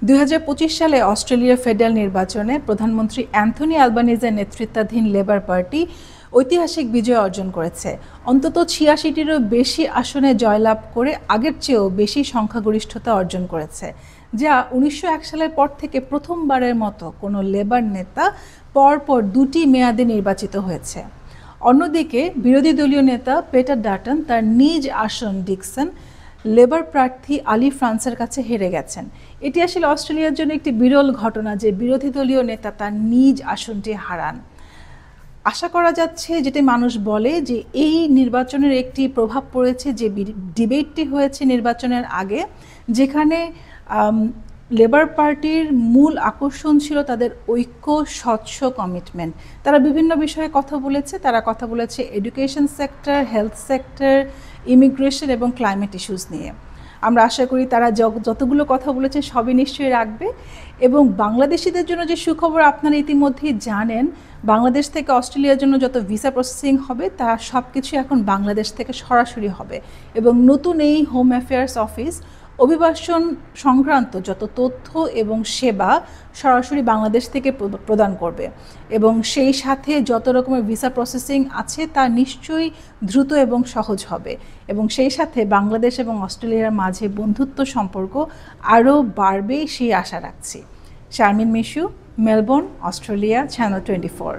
2025 সালে অস্ট্রেলিয়ার ফেডারেল নির্বাচনে প্রধানমন্ত্রী অ্যান্থনি অ্যালবানিজের নেতৃত্বাধীন লেবার পার্টি ঐতিহাসিক বিজয় অর্জন করেছে। অন্তত 86টিরও বেশি আসনে জয়লাভ করে আগের চেয়েও বেশি সংখ্যাগরিষ্ঠতা অর্জন করেছে, যা 1901 সালের পর থেকে প্রথমবারের মতো কোনো লেবার নেতা পরপর 2টি মেয়াদে নির্বাচিত হয়েছে। অন্যদিকে বিরোধী দলীয় নেতা পিটার ডাটন তার নিজ আসন ডিকসন লেবার প্রার্থী আলি ফ্রান্সের কাছে হেরে গেছেন। এটি আসলে অস্ট্রেলিয়ার জন্য একটি বিরল ঘটনা যে বিরোধী দলীয় নেতা তার নিজ আসনটি হারান। আশা করা যাচ্ছে, যেটি মানুষ বলে, যে এই নির্বাচনের একটি প্রভাব পড়েছে যে ডিবেটটি হয়েছে নির্বাচনের আগে, যেখানে লেবার পার্টির মূল আকর্ষণ ছিল তাদের ঐক্য, স্বচ্ছ কমিটমেন্ট। তারা বিভিন্ন বিষয়ে কথা বলেছে। তারা কথা বলেছে education sector, health sector, immigration এবং ক্লাইমেট ইস্যুস নিয়ে। আমরা আশা করি তারা যতগুলো কথা বলেছে সবই নিশ্চয়ই রাখবে। এবং বাংলাদেশিদের জন্য যে সুখবর আপনারা ইতিমধ্যেই জানেন, বাংলাদেশ থেকে অস্ট্রেলিয়ার জন্য যত ভিসা প্রসেসিং হবে তা সব কিছু এখন বাংলাদেশ থেকে সরাসরি হবে। এবং নতুন এই হোম অ্যাফেয়ার্স অফিস অভিবাসন সংক্রান্ত যত তথ্য এবং সেবা সরাসরি বাংলাদেশ থেকে প্রদান করবে। এবং সেই সাথে যত রকমের ভিসা প্রসেসিং আছে তা নিশ্চয়ই দ্রুত এবং সহজ হবে। এবং সেই সাথে বাংলাদেশ এবং অস্ট্রেলিয়ার মাঝে বন্ধুত্ব সম্পর্ক আরও বাড়বে সেই আশা রাখছি। Sharmin Mishu, Melbourne, Australia, channel 24।